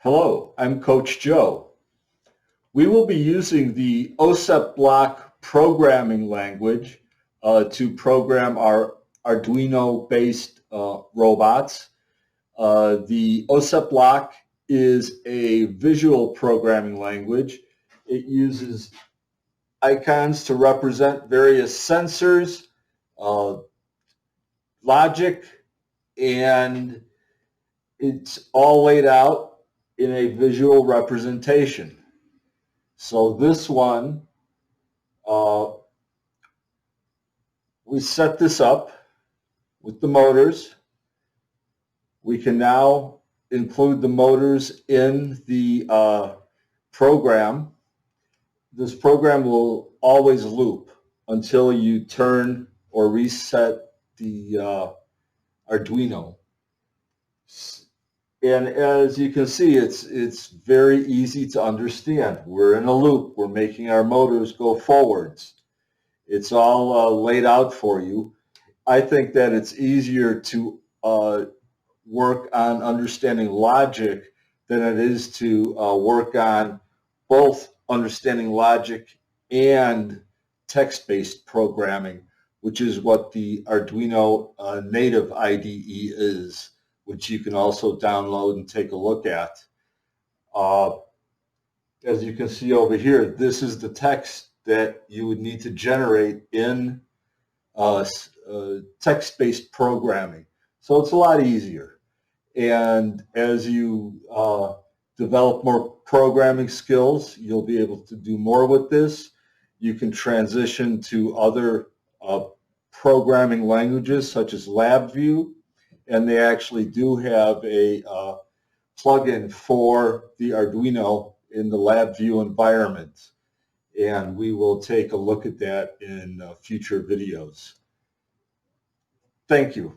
Hello, I'm Coach Joe. We will be using the OseppBlock programming language to program our Arduino-based robots. The OseppBlock is a visual programming language. It uses icons to represent various sensors, uh, logic, and it's all laid out in a visual representation. So this one, we set this up with the motors. We can now include the motors in the program. This program will always loop until you turn or reset the Arduino. And as you can see, it's very easy to understand. We're in a loop. We're making our motors go forwards. It's all laid out for you. I think that it's easier to work on understanding logic than it is to work on both understanding logic and text-based programming, which is what the Arduino native IDE is, which you can also download and take a look at. As you can see over here, this is the text that you would need to generate in text-based programming. So it's a lot easier. And as you develop more programming skills, you'll be able to do more with this. You can transition to other programming languages such as LabVIEW, and they actually do have a plugin for the Arduino in the LabVIEW environment. And we will take a look at that in future videos. Thank you.